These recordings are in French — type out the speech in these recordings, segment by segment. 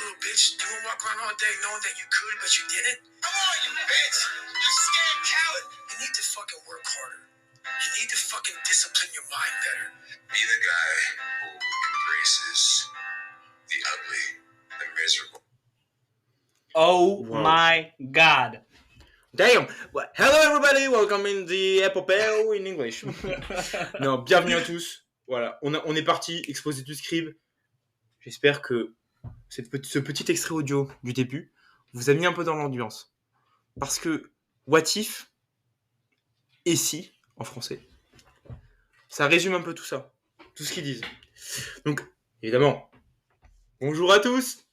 little bitch. You won't walk around all day knowing that you could, but you didn't. Come on, you bitch. You scared coward. You need to fucking work harder. You need to fucking discipline your mind better. Be the guy who embraces the ugly, the miserable. Oh Wow. my god. Damn! Well, hello everybody, welcome in the epopée in English. Non, bienvenue à tous. Voilà, on est parti, exposer du scribe. J'espère que ce petit extrait audio du début vous a mis un peu dans l'ambiance. Parce que what if et si, en français, ça résume un peu tout ça, tout ce qu'ils disent. Donc, évidemment, bonjour à tous,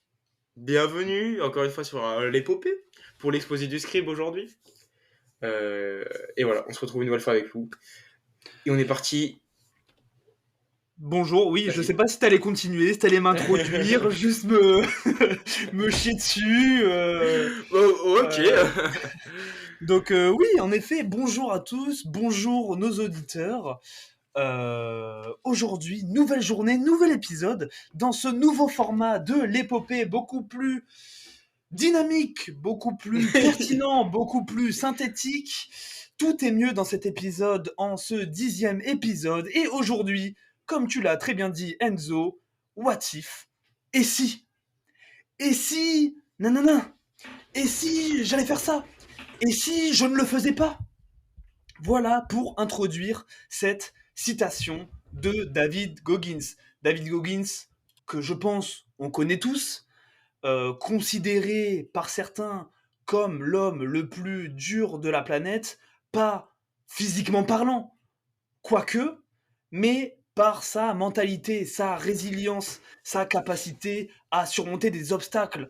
bienvenue encore une fois sur l'épopée pour l'exposé du scribe aujourd'hui. Et voilà, on se retrouve une nouvelle fois avec vous. Et on est parti. Bonjour, oui, Vas-y. je sais pas si t'allais continuer, si t'allais m'introduire, juste me chier dessus. Ok. Donc oui, en effet, bonjour à tous, bonjour nos auditeurs. Aujourd'hui, nouvelle journée, nouvel épisode dans ce nouveau format de l'épopée beaucoup plus dynamique, beaucoup plus pertinent, beaucoup plus synthétique. Tout est mieux dans cet épisode, en ce 10e épisode. Et aujourd'hui, comme tu l'as très bien dit, Enzo, what if? Et si? Et si? Nanana. Et si j'allais faire ça? Et si je ne le faisais pas? Voilà pour introduire cette citation de David Goggins. David Goggins, que je pense on connaît tous, considéré par certains comme l'homme le plus dur de la planète, pas physiquement parlant, quoique, mais par sa mentalité, sa résilience, sa capacité à surmonter des obstacles,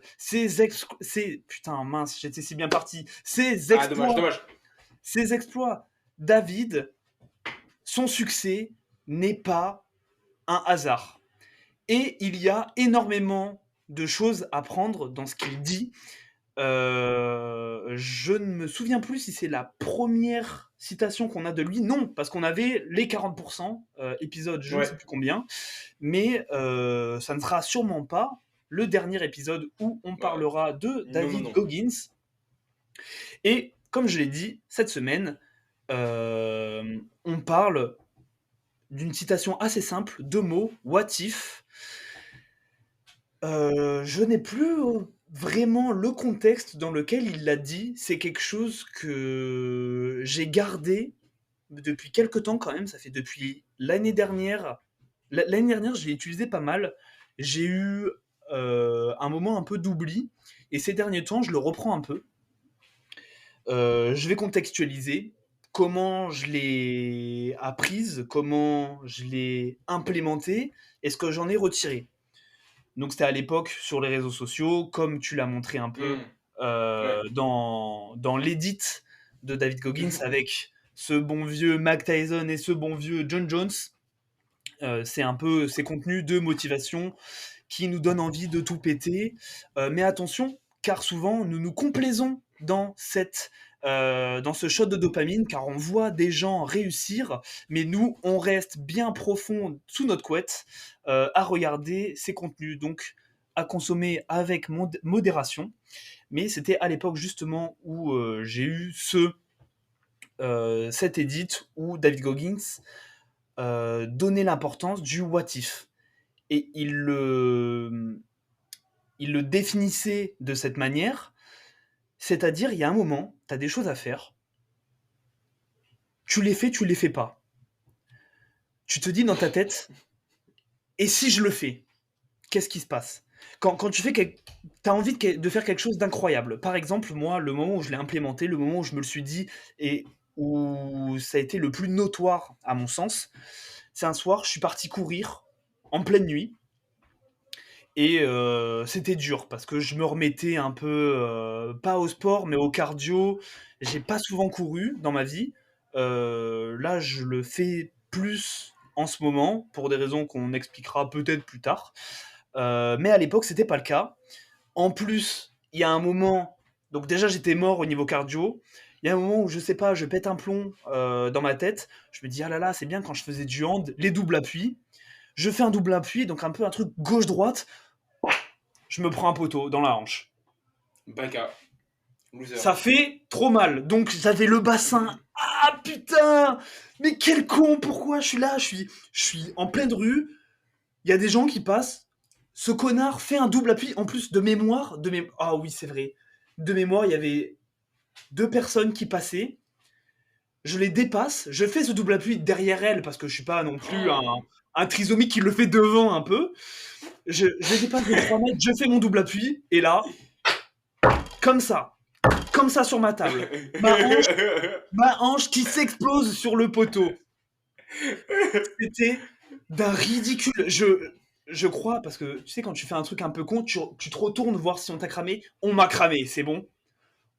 putain mince, j'étais si bien parti, ses exploits, Dommage. ses exploits. David, son succès n'est pas un hasard. Et il y a énormément de choses à prendre dans ce qu'il dit. Je ne me souviens plus si c'est la première citation qu'on a de lui. Non, parce qu'on avait les 40%, épisode je ne sais plus combien. Mais ça ne sera sûrement pas le dernier épisode où on parlera de David Goggins. Et comme je l'ai dit, cette semaine, on parle d'une citation assez simple, 2 mots, what if. Je n'ai plus vraiment le contexte dans lequel il l'a dit. C'est quelque chose que j'ai gardé depuis quelque temps quand même. Ça fait depuis l'année dernière. L'année dernière, je l'ai utilisé pas mal. J'ai eu un moment un peu d'oubli. Et ces derniers temps, je le reprends un peu. Je vais contextualiser comment je l'ai apprise, comment je l'ai implémenté et ce que j'en ai retiré. Donc c'était à l'époque sur les réseaux sociaux, comme tu l'as montré un peu dans l'édit de David Goggins avec ce bon vieux Mike Tyson et ce bon vieux John Jones. C'est un peu ces contenus de motivation qui nous donnent envie de tout péter. Mais attention, car souvent nous nous complaisons dans ce shot de dopamine, car on voit des gens réussir, mais nous, on reste bien profond sous notre couette à regarder ces contenus, donc à consommer avec modération. Mais c'était à l'époque justement où j'ai eu cet edit où David Goggins donnait l'importance du what if. Et il le définissait de cette manière. C'est-à-dire, il y a un moment, tu as des choses à faire, tu les fais pas. Tu te dis dans ta tête, et si je le fais, qu'est-ce qui se passe? Quand tu as envie de faire quelque chose d'incroyable. Par exemple, moi, le moment où je l'ai implémenté, le moment où je me le suis dit, et où ça a été le plus notoire à mon sens, c'est un soir, je suis parti courir en pleine nuit. Et c'était dur parce que je me remettais un peu, pas au sport, mais au cardio. J'ai pas souvent couru dans ma vie. Là, je le fais plus en ce moment pour des raisons qu'on expliquera peut-être plus tard. Mais à l'époque, c'était pas le cas. En plus, il y a un moment, donc déjà j'étais mort au niveau cardio. Il y a un moment où je sais pas, je pète un plomb dans ma tête. Je me dis ah là là, c'est bien quand je faisais du hand, les doubles appuis. Je fais un double appui, donc un peu un truc gauche-droite. je me prends un poteau dans la hanche. Baka. Loser. Ça fait trop mal. Donc j'avais le bassin. Ah putain! Mais quel con! Pourquoi je suis là? Je suis en pleine rue. Il y a des gens qui passent. Ce connard fait un double appui. En plus de mémoire. Ah oui, c'est vrai. De mémoire, il y avait 2 personnes qui passaient. Je les dépasse. Je fais ce double appui derrière elles parce que je suis pas non plus un trisomique qui le fait devant un peu. Je les dépasse de 3 mètres. Je fais mon double appui. Et là, comme ça sur ma table. Ma hanche qui s'explose sur le poteau. C'était d'un ridicule. Je crois, parce que tu sais, quand tu fais un truc un peu con, tu te retournes voir si on t'a cramé. On m'a cramé, c'est bon.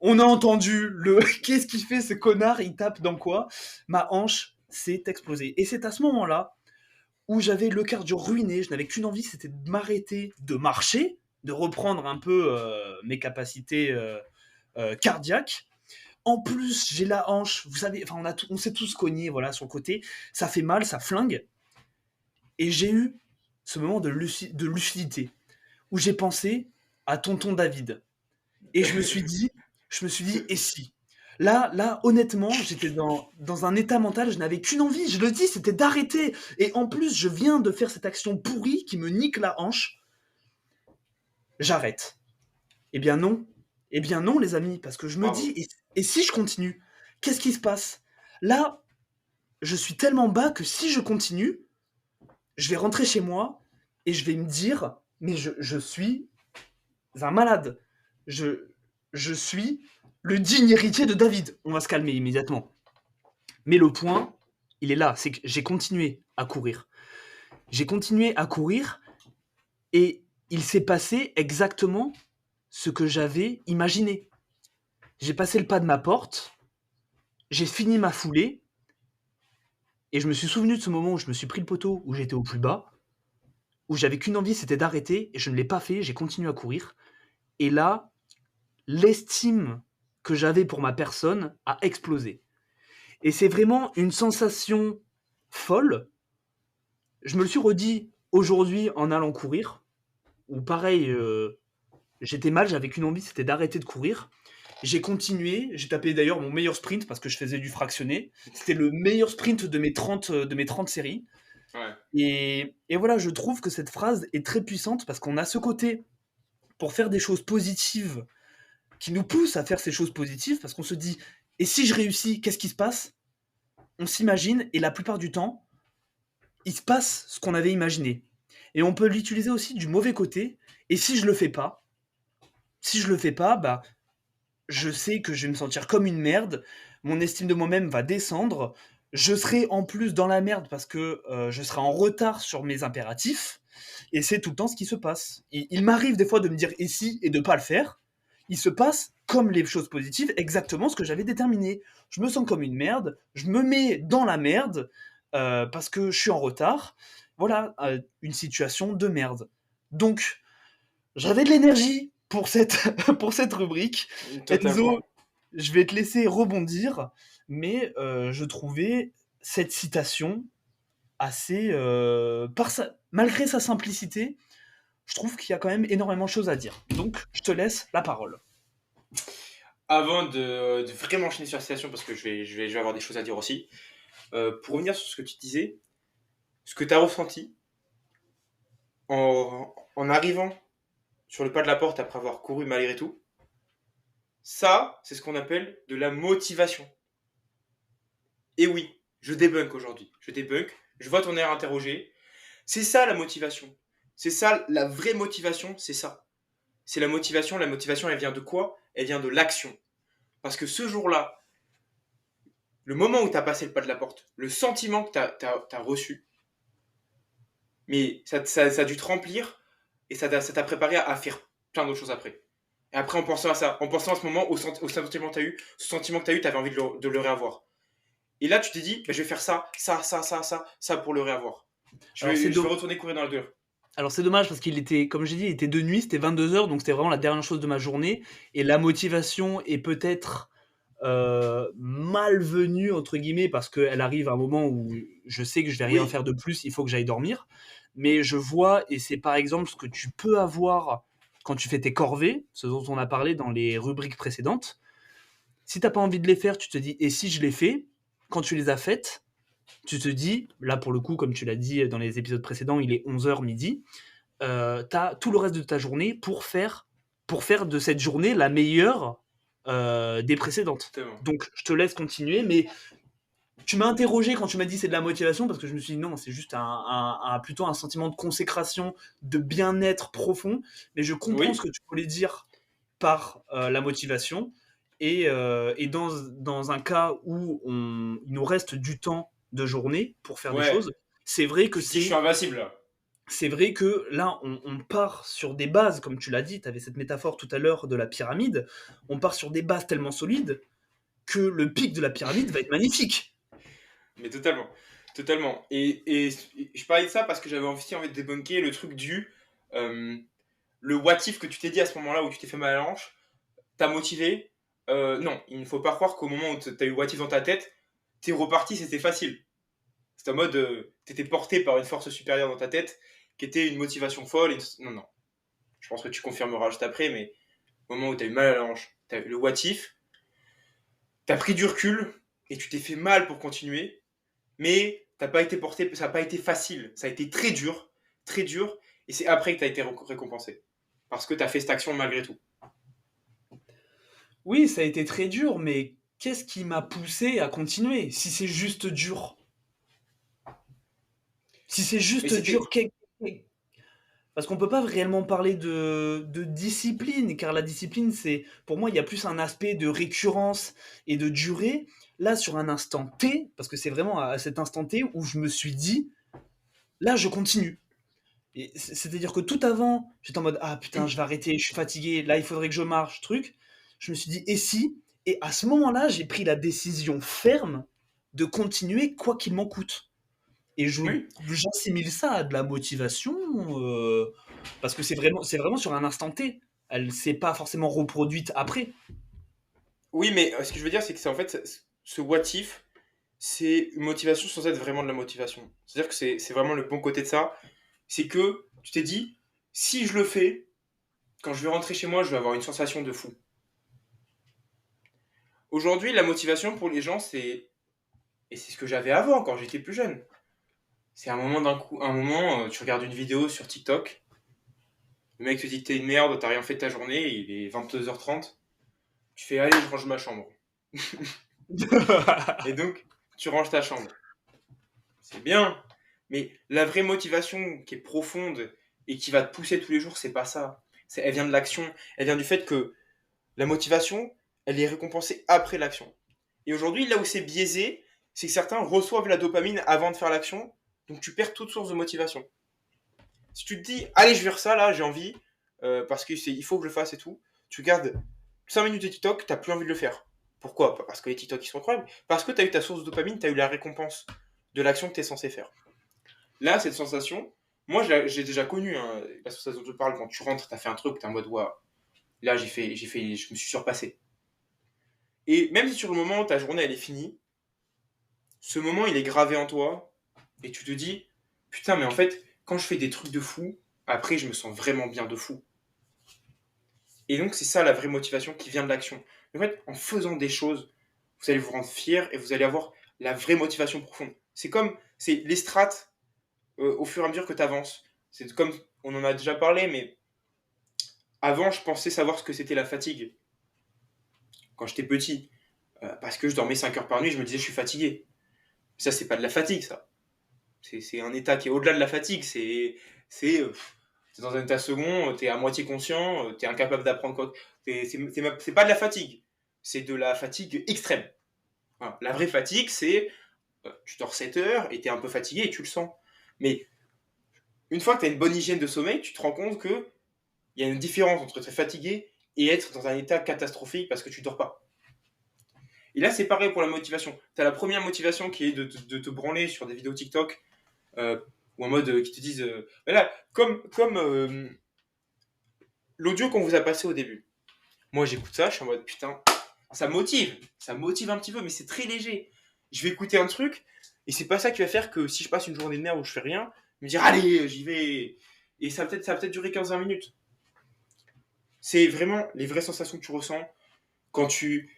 On a entendu le qu'est-ce qu'il fait ce connard, il tape dans quoi? Ma hanche s'est explosée. Et c'est à ce moment-là où j'avais le cardio ruiné, je n'avais qu'une envie, c'était de m'arrêter, de marcher, de reprendre un peu mes capacités cardiaques. En plus, j'ai la hanche, vous savez, enfin, on s'est tous cognés, voilà, sur le côté. Ça fait mal, ça flingue. Et j'ai eu ce moment de lucidité où j'ai pensé à tonton David. Et je me suis dit, et si? Là, honnêtement, j'étais dans un état mental, je n'avais qu'une envie, je le dis, c'était d'arrêter. Et en plus, je viens de faire cette action pourrie qui me nique la hanche. J'arrête. Eh bien non, les amis, parce que je me dis, et si je continue? Qu'est-ce qui se passe? Là, je suis tellement bas que si je continue, je vais rentrer chez moi et je vais me dire, mais je suis un malade. Je suis le digne héritier de David. On va se calmer immédiatement. Mais le point, il est là, c'est que j'ai continué à courir. J'ai continué à courir et il s'est passé exactement ce que j'avais imaginé. J'ai passé le pas de ma porte, j'ai fini ma foulée, et je me suis souvenu de ce moment où je me suis pris le poteau, où j'étais au plus bas, où j'avais qu'une envie, c'était d'arrêter, et je ne l'ai pas fait, j'ai continué à courir. Et là, l'estime que j'avais pour ma personne a explosé. Et c'est vraiment une sensation folle. Je me le suis redit aujourd'hui en allant courir, où pareil, j'étais mal, j'avais qu'une envie, c'était d'arrêter de courir. J'ai continué, j'ai tapé d'ailleurs mon meilleur sprint parce que je faisais du fractionné. C'était le meilleur sprint de mes 30 séries. Ouais. Et voilà, je trouve que cette phrase est très puissante parce qu'on a ce côté pour faire des choses positives qui nous pousse à faire ces choses positives parce qu'on se dit et si je réussis, qu'est-ce qui se passe? On s'imagine et la plupart du temps, il se passe ce qu'on avait imaginé. Et on peut l'utiliser aussi du mauvais côté. Et si je le fais pas, bah je sais que je vais me sentir comme une merde, mon estime de moi-même va descendre, je serai en plus dans la merde parce que je serai en retard sur mes impératifs, et c'est tout le temps ce qui se passe. Il m'arrive des fois de me dire et si et de pas le faire, il se passe comme les choses positives, exactement ce que j'avais déterminé. Je me sens comme une merde, je me mets dans la merde parce que je suis en retard, voilà, une situation de merde. Donc, j'avais de l'énergie pour cette rubrique. Enzo, je vais te laisser rebondir, mais je trouvais cette citation assez... malgré sa simplicité, je trouve qu'il y a quand même énormément de choses à dire. Donc, je te laisse la parole. Avant de vraiment enchaîner sur la citation, parce que je vais avoir des choses à dire aussi, pour revenir sur ce que tu disais, ce que tu as ressenti en arrivant sur le pas de la porte après avoir couru malgré tout, ça, c'est ce qu'on appelle de la motivation. Et oui, je débunk aujourd'hui. Je vois ton air interrogé. C'est ça la motivation. C'est ça, la vraie motivation, c'est ça. C'est la motivation, elle vient de quoi? Elle vient de l'action. Parce que ce jour-là, le moment où tu as passé le pas de la porte, le sentiment que tu as reçu, mais ça a dû te remplir et ça t'a préparé à faire plein d'autres choses après. Et après, en pensant à ça, en pensant à ce moment, au sentiment que tu as eu, ce sentiment que tu as eu, tu avais envie de le réavoir. Et là, tu t'es dit, bah, je vais faire ça pour le réavoir. Je vais retourner courir dans la douleur. Alors c'est dommage parce qu'il était, comme j'ai dit, il était de nuit, c'était 22h, donc c'était vraiment la dernière chose de ma journée. Et la motivation est peut-être malvenue, entre guillemets, parce qu'elle arrive à un moment où je sais que je vais rien faire de plus, il faut que j'aille dormir. Mais je vois, et c'est par exemple ce que tu peux avoir quand tu fais tes corvées, ce dont on a parlé dans les rubriques précédentes, si t'as pas envie de les faire, tu te dis, et si je les fais, quand tu les as faites, tu te dis, là pour le coup, comme tu l'as dit dans les épisodes précédents, il est 11h midi, t'as tout le reste de ta journée pour faire de cette journée la meilleure des précédentes. Totalement. Donc je te laisse continuer, mais tu m'as interrogé quand tu m'as dit c'est de la motivation, parce que je me suis dit non, c'est juste plutôt un sentiment de consécration, de bien-être profond, mais je comprends Oui. ce que tu voulais dire par la motivation, et dans un cas où il nous reste du temps de journée pour faire des Ouais. choses, c'est vrai que Tu te dis, je suis invincible là. c'est vrai que là, on part sur des bases, comme tu l'as dit, tu avais cette métaphore tout à l'heure de la pyramide, on part sur des bases tellement solides que le pic de la pyramide va être magnifique. Mais totalement. Totalement. Et je parlais de ça parce que j'avais aussi envie de débunker le truc le what if que tu t'es dit à ce moment-là où tu t'es fait mal à la hanche, t'as motivé. Non, il ne faut pas croire qu'au moment où t'as eu le what if dans ta tête, t'es reparti, c'était facile. C'est en mode, t'étais porté par une force supérieure dans ta tête, qui était une motivation folle. Non, non. Je pense que tu confirmeras juste après, mais au moment où t'as eu mal à la hanche, t'as eu le what if, t'as pris du recul, et tu t'es fait mal pour continuer, mais t'as pas été porté, ça n'a pas été facile. Ça a été très dur, et c'est après que t'as été récompensé. Parce que t'as fait cette action malgré tout. Oui, ça a été très dur, mais qu'est-ce qui m'a poussé à continuer si c'est juste dur? Si c'est Mais juste c'était. dur, parce qu'on peut pas réellement parler de discipline, car la discipline, c'est, pour moi, il y a plus un aspect de récurrence et de durée. Là, sur un instant T, parce que c'est vraiment à cet instant T où je me suis dit, là, je continue. C'est-à-dire que tout avant, j'étais en mode, ah putain, je vais arrêter, je suis fatigué, là, il faudrait que je marche, truc. Je me suis dit, et si? Et à ce moment-là, j'ai pris la décision ferme de continuer quoi qu'il m'en coûte. Et Oui, j'assimile ça à de la motivation, parce que c'est vraiment sur un instant T. Elle s'est pas forcément reproduite après. oui, mais ce que je veux dire, c'est que c'est en fait ce what if, c'est une motivation sans être vraiment de la motivation. C'est-à-dire que c'est vraiment le bon côté de ça. C'est que tu t'es dit, si je le fais, quand je vais rentrer chez moi, je vais avoir une sensation de fou. Aujourd'hui, la motivation pour les gens, et c'est ce que j'avais avant quand j'étais plus jeune. C'est un moment, tu regardes une vidéo sur TikTok, le mec te dit que t'es une merde, t'as rien fait de ta journée, il est 22h30, tu fais allez, je range ma chambre. Et donc, tu ranges ta chambre. C'est bien, mais la vraie motivation qui est profonde et qui va te pousser tous les jours, c'est pas ça. Elle vient de l'action, elle vient du fait que la motivation, elle est récompensée après l'action. Et aujourd'hui, là où c'est biaisé, c'est que certains reçoivent la dopamine avant de faire l'action, donc tu perds toute source de motivation. Si tu te dis, allez, je vais faire ça, là, j'ai envie, parce il faut que je le fasse et tout, tu regardes 5 minutes de TikTok, t'as plus envie de le faire. Pourquoi? Pas parce que les TikTok ils sont incroyables, parce que t'as eu ta source de dopamine, t'as eu la récompense de l'action que t'es censé faire. Là, cette sensation, moi j'ai déjà connu hein, la sensation dont je parle quand tu rentres, t'as fait un truc, t'es en mode, waouh, là je me suis surpassé. Et même si sur le moment ta journée elle est finie, ce moment il est gravé en toi, et tu te dis, putain, mais en fait, quand je fais des trucs de fou, après je me sens vraiment bien de fou. Et donc, c'est ça la vraie motivation qui vient de l'action. En fait, en faisant des choses, vous allez vous rendre fier et vous allez avoir la vraie motivation profonde. C'est les strates au fur et à mesure que tu avances. C'est comme, on en a déjà parlé, mais avant, je pensais savoir ce que c'était la fatigue quand j'étais petit. Parce que je dormais 5 heures par nuit, je me disais, je suis fatigué. Ça, c'est pas de la fatigue, ça. C'est un état qui est au-delà de la fatigue. C'est t'es dans un état second, t'es à moitié conscient, t'es incapable d'apprendre quoi. C'est pas de la fatigue, c'est de la fatigue extrême. Voilà. La vraie fatigue, c'est tu dors 7 heures et t'es un peu fatigué et tu le sens. Mais une fois que t'as une bonne hygiène de sommeil, tu te rends compte qu'il y a une différence entre être fatigué et être dans un état catastrophique parce que tu dors pas. Et là, c'est pareil pour la motivation. T'as la première motivation qui est de te branler sur des vidéos TikTok ou en mode qui te disent voilà, comme l'audio qu'on vous a passé au début. Moi, j'écoute ça, je suis en mode putain, ça motive un petit peu, mais c'est très léger. Je vais écouter un truc, et c'est pas ça qui va faire que si je passe une journée de merde où je fais rien, me dire allez, j'y vais. Et ça va peut-être durer 15-20 minutes. C'est vraiment les vraies sensations que tu ressens quand tu...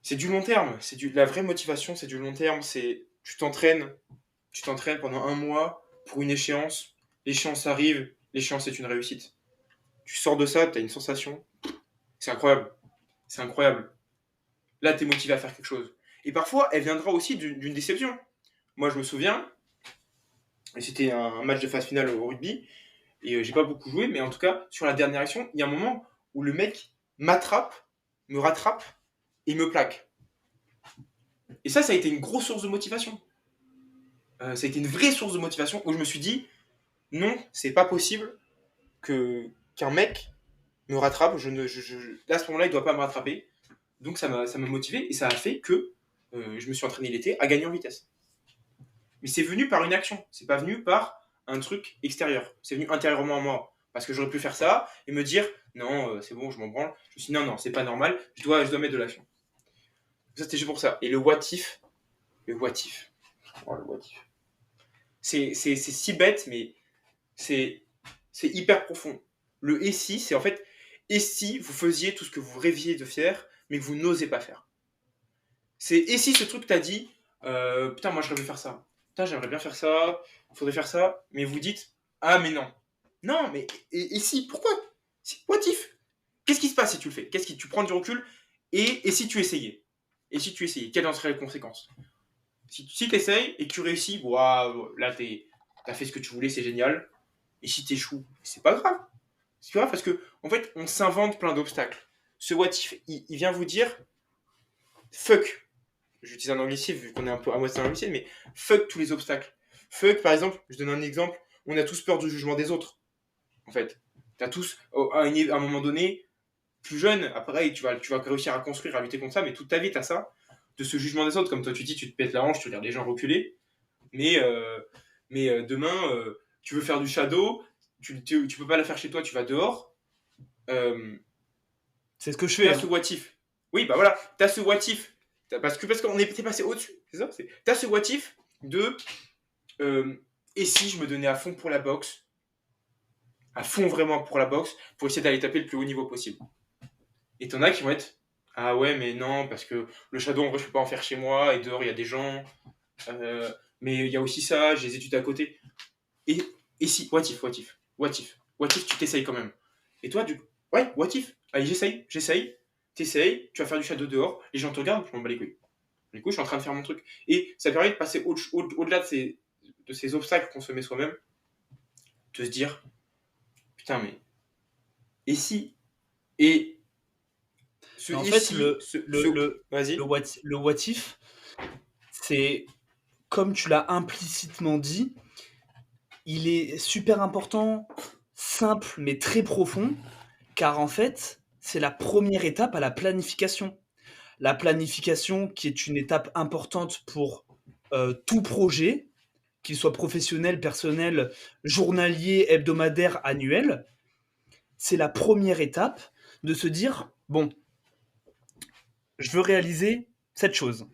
C'est du long terme. La vraie motivation, c'est du long terme. C'est tu t'entraînes pendant un mois pour une échéance. L'échéance arrive, l'échéance est une réussite. Tu sors de ça, tu as une sensation. C'est incroyable. C'est incroyable. Là, tu es motivé à faire quelque chose. Et parfois, elle viendra aussi d'une déception. Moi, je me souviens, et c'était un match de phase finale au rugby, et j'ai pas beaucoup joué, mais en tout cas, sur la dernière action, il y a un moment où le mec m'attrape, me rattrape, et me plaque. Et ça a été une grosse source de motivation. Ça a été une vraie source de motivation où je me suis dit, non, c'est pas possible qu'un mec me rattrape. Là, à ce moment-là, il doit pas me rattraper. Donc ça m'a motivé et ça a fait que je me suis entraîné l'été à gagner en vitesse. Mais c'est venu par une action, c'est pas venu par un truc extérieur. C'est venu intérieurement à moi. Parce que j'aurais pu faire ça et me dire, non, c'est bon, je m'en branle. Je me suis dit, non, c'est pas normal, je dois mettre de l'action. Ça, c'était juste pour ça. Et le what if. Oh, le what if. C'est si bête, mais c'est hyper profond. Le et si, c'est en fait, et si vous faisiez tout ce que vous rêviez de faire, mais que vous n'osez pas faire. C'est et si ce truc t'a dit, putain, moi je rêve de faire ça. Putain, j'aimerais bien faire ça, il faudrait faire ça, mais vous dites, ah, mais non. Non, mais et si, pourquoi? What if? Qu'est-ce qui se passe si tu le fais? Tu prends du recul et si tu essayais? Et si tu essayais, quelles en seraient les conséquences? Si tu essayes et que tu réussis, waouh, là t'as fait ce que tu voulais, c'est génial. Et si t'échoues, c'est pas grave. C'est pas grave parce que en fait, on s'invente plein d'obstacles. Ce what if, il vient vous dire fuck. J'utilise un anglicisme vu qu'on est un peu à moitié anglicisme, mais fuck tous les obstacles. Fuck, par exemple, je donne un exemple, on a tous peur du jugement des autres. En fait, t'as tous, à un moment donné, plus jeune, après, tu vas réussir à construire, à lutter contre ça, mais toute ta vie, t'as ça, de ce jugement des autres. Comme toi, tu dis, tu te pètes la hanche, tu regardes les gens reculer, mais demain, tu veux faire du shadow, tu peux pas la faire chez toi, tu vas dehors. C'est ce que je fais. T'as ce what if. Oui, bah voilà, t'as ce what if. Parce qu'on était passé au-dessus, c'est ça. T'as ce what if de et si je me donnais à fond pour la boxe, à fond vraiment pour la boxe, pour essayer d'aller taper le plus haut niveau possible. Et t'en as qui vont être ah ouais, mais non, parce que le shadow, en vrai, je peux pas en faire chez moi, et dehors, il y a des gens, mais il y a aussi ça, j'ai les études à côté. Et si, what if, tu t'essayes quand même. Et toi, ouais, what if, allez, j'essaye, t'essayes, tu vas faire du shadow dehors, les gens te regardent, je m'en bats les couilles. Du coup, je suis en train de faire mon truc. Et ça permet de passer au-delà de ces obstacles qu'on se met soi-même, de se dire, putain, mais et si? Et en fait, si, vas-y. Le what if, c'est, comme tu l'as implicitement dit, il est super important, simple, mais très profond, car en fait, c'est la première étape à la planification. La planification qui est une étape importante pour tout projet, qu'il soit professionnel, personnel, journalier, hebdomadaire, annuel. C'est la première étape de se dire, bon, je veux réaliser cette chose.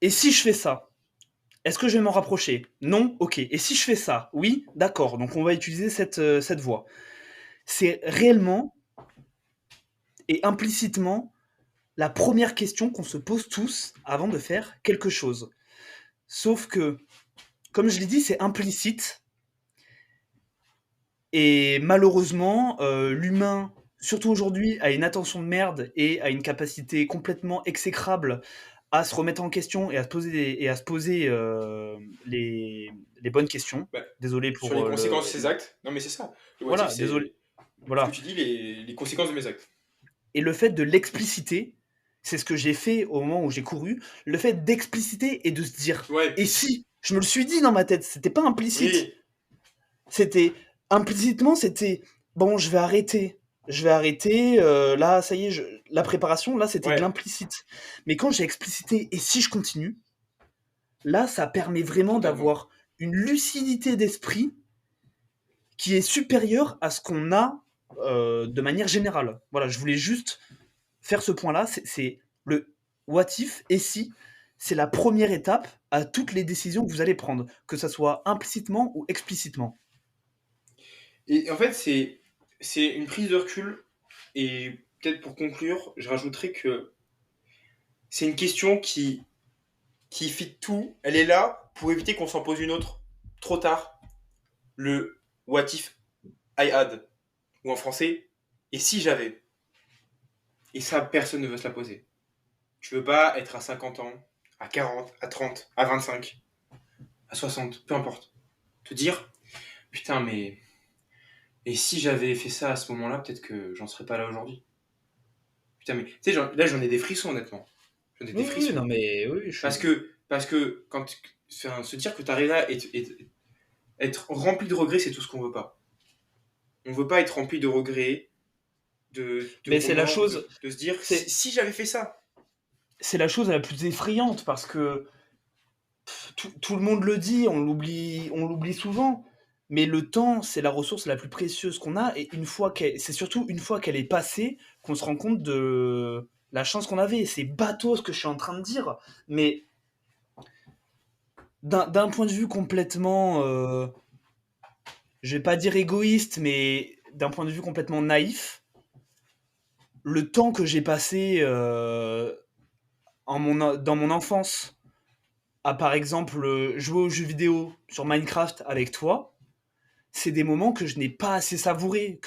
Et si je fais ça, est-ce que je vais m'en rapprocher? Non? Ok. Et si je fais ça? Oui? D'accord. Donc on va utiliser cette voie. C'est réellement et implicitement la première question qu'on se pose tous avant de faire quelque chose. Sauf que, comme je l'ai dit, c'est implicite. Et malheureusement, l'humain, surtout aujourd'hui, a une attention de merde et a une capacité complètement exécrable à se remettre en question et à se poser les bonnes questions. Bah, désolé pour sur les conséquences de ses actes. Non, mais c'est ça. Voilà, désolé. Voilà. Ce que tu dis, les conséquences de mes actes. Et le fait de l'expliciter, c'est ce que j'ai fait au moment où j'ai couru. Le fait d'expliciter et de se dire, ouais. Et si, je me le suis dit dans ma tête, c'était pas implicite. Oui. C'était implicitement, c'était bon, je vais arrêter. Là, ça y est, la préparation, là, c'était de l'implicite. Mais quand j'ai explicité et si je continue, là, ça permet vraiment d'avoir une lucidité d'esprit qui est supérieure à ce qu'on a de manière générale. Voilà, je voulais juste faire ce point-là. C'est le what if et si. C'est la première étape à toutes les décisions que vous allez prendre, que ça soit implicitement ou explicitement. Et en fait, c'est c'est une prise de recul. Et peut-être pour conclure, je rajouterais que c'est une question qui fit tout. Elle est là pour éviter qu'on s'en pose une autre trop tard. Le what if I had. Ou en français, et si j'avais. Et ça, personne ne veut se la poser. Tu veux pas être à 50 ans, à 40, à 30, à 25, à 60, peu importe. Te dire, putain, mais. Et si j'avais fait ça à ce moment-là, peut-être que j'en serais pas là aujourd'hui. Putain, mais. Tu sais, là, j'en ai des frissons, honnêtement. J'en ai des Oui, frissons. non, mais oui, Parce que quand. Enfin, se dire que t'arrives là et être rempli de regrets, c'est tout ce qu'on veut pas. On veut pas être rempli de regrets, de mais c'est la remords, chose, de se dire, c'est, si j'avais fait ça. c'est la chose la plus effrayante parce que tout le monde le dit, on l'oublie souvent. Mais le temps, c'est la ressource la plus précieuse qu'on a, et c'est surtout une fois qu'elle est passée qu'on se rend compte de la chance qu'on avait. C'est bateau ce que je suis en train de dire, mais d'un point de vue complètement, je vais pas dire égoïste, mais d'un point de vue complètement naïf, le temps que j'ai passé dans mon enfance à, par exemple, jouer aux jeux vidéo sur Minecraft avec toi, c'est des moments que je n'ai pas assez savourés,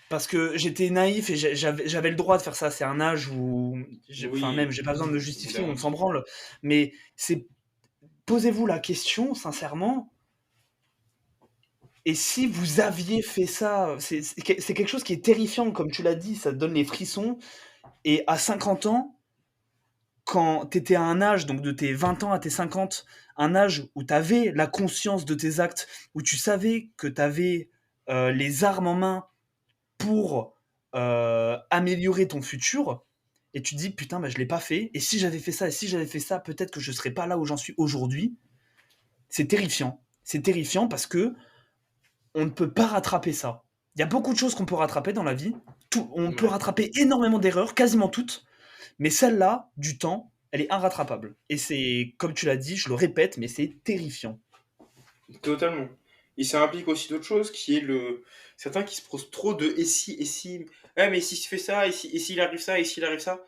parce que j'étais naïf et j'avais le droit de faire ça. C'est un âge où, enfin Oui, même, j'ai pas besoin de me justifier, on évidemment. s'en branle. Mais posez-vous la question, sincèrement. Et si vous aviez fait ça, c'est quelque chose qui est terrifiant, comme tu l'as dit, ça te donne les frissons. Et à 50 ans, quand tu étais à un âge, donc de tes 20 ans à tes 50, un âge où tu avais la conscience de tes actes, où tu savais que tu avais les armes en main pour améliorer ton futur, et tu te dis putain, bah, je l'ai pas fait, et si j'avais fait ça, et si j'avais fait ça, peut-être que je serais pas là où j'en suis aujourd'hui. C'est terrifiant. C'est terrifiant parce que on ne peut pas rattraper ça. Il y a beaucoup de choses qu'on peut rattraper dans la vie. On peut Ouais. rattraper énormément d'erreurs, quasiment toutes, mais celle-là, du temps, elle est irrattrapable. Et c'est, comme tu l'as dit, je le répète, mais c'est terrifiant. Totalement. Et ça implique aussi d'autres choses, qui est le. Certains qui se posent trop de et si. Ouais, mais si je fais ça, et s'il arrive ça, et s'il arrive ça.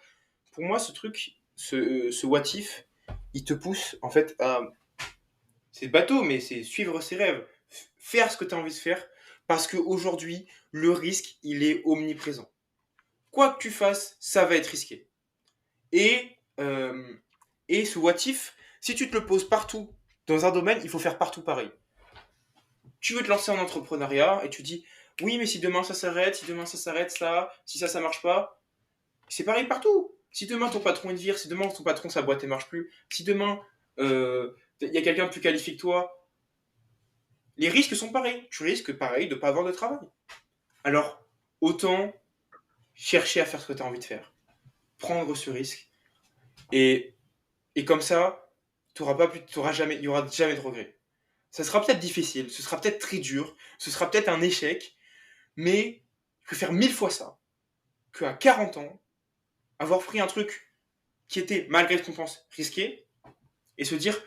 Pour moi, ce truc, ce what if, il te pousse, en fait, à. C'est bateau, mais c'est suivre ses rêves. Faire ce que tu as envie de faire. Parce qu'aujourd'hui, le risque, il est omniprésent. Quoi que tu fasses, ça va être risqué. Et, euh, et ce what if, si tu te le poses partout, dans un domaine, il faut faire partout pareil. Tu veux te lancer en entrepreneuriat et tu dis oui, mais si demain ça s'arrête, si demain ça s'arrête, si ça marche pas, c'est pareil partout. Si demain ton patron il te vire, si demain ton patron sa boîte ne marche plus, si demain y a quelqu'un de plus qualifié que toi, les risques sont pareils. Tu risques pareil de ne pas avoir de travail. Alors autant chercher à faire ce que tu as envie de faire, prendre ce risque et, et comme ça, il y aura jamais de regrets. Ça sera peut-être difficile, ce sera peut-être très dur, ce sera peut-être un échec, mais je préfère 1000 fois ça qu'à 40 ans, avoir pris un truc qui était, malgré ce qu'on pense, risqué, et se dire,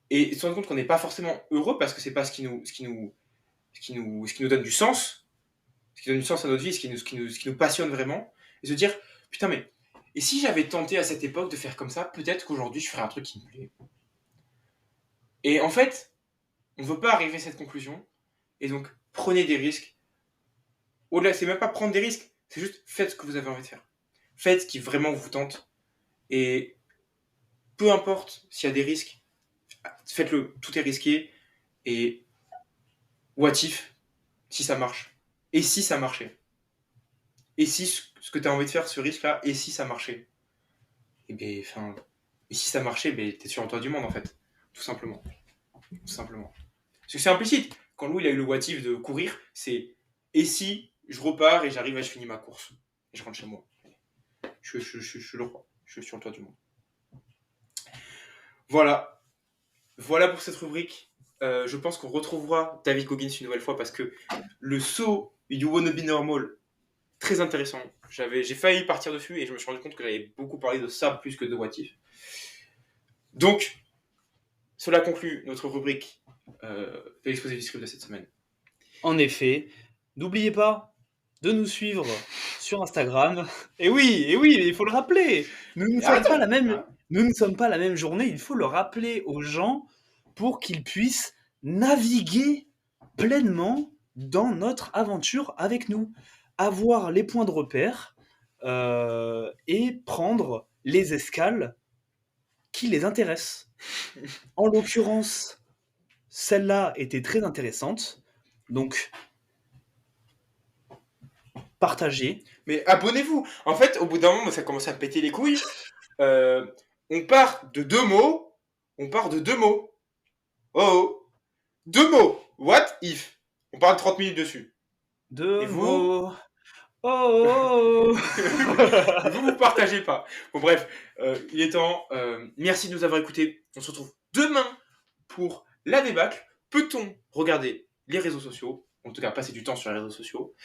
et se rendre compte qu'on n'est pas forcément heureux parce que c'est pas ce qui nous donne du sens, ce qui donne du sens à notre vie, ce qui nous passionne vraiment, et se dire, putain, mais, et si j'avais tenté à cette époque de faire comme ça, peut-être qu'aujourd'hui je ferais un truc qui me plaît. Et en fait, on ne veut pas arriver à cette conclusion, et donc prenez des risques. Au-delà, c'est même pas prendre des risques, c'est juste faites ce que vous avez envie de faire. Faites ce qui vraiment vous tente. Et peu importe s'il y a des risques, faites-le. Tout est risqué. Et what if, si ça marche. Et si ça marchait. Et si ce que tu as envie de faire, ce risque-là, et si ça marchait. Et bien, enfin. Et si ça marchait, ben, t'es sur le toit du monde en fait. Tout simplement. Tout simplement. Parce que c'est implicite. Quand Louis il a eu le what if de courir, c'est et si je repars et j'arrive et je finis ma course. Et je rentre chez moi. Je suis le roi. Je suis sur le toit du monde. Voilà. Voilà pour cette rubrique. Je pense qu'on retrouvera David Goggins une nouvelle fois parce que le saut You Wanna Be Normal, très intéressant. J'ai failli partir dessus et je me suis rendu compte que j'avais beaucoup parlé de ça plus que de What If. Donc, cela conclut notre rubrique de l'exposé du script de cette semaine. En effet, N'oubliez pas de nous suivre sur Instagram. Et oui, il faut le rappeler. Nous ne sommes pas la même, nous ne sommes pas la même journée. Il faut le rappeler aux gens pour qu'ils puissent naviguer pleinement dans notre aventure avec nous, avoir les points de repère et prendre les escales qui les intéressent. En l'occurrence, celle-là était très intéressante, donc partagez. Mais abonnez-vous. En fait, au bout d'un moment, ça commence à me péter les couilles. On part de 2 mots. On part de 2 mots. Oh, 2 mots. What if? On parle 30 minutes dessus. Deux Et vous mots. Oh, oh, Et vous partagez pas. Bon, bref, il est temps. Merci de nous avoir écoutés. On se retrouve demain pour la débâcle. Peut-on regarder les réseaux sociaux? En tout cas, passer du temps sur les réseaux sociaux.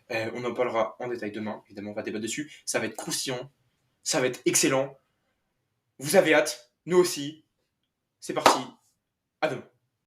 On en parlera en détail demain. Évidemment, on va débattre dessus. Ça va être croustillant. Ça va être excellent. Vous avez hâte. Nous aussi. C'est parti. À demain.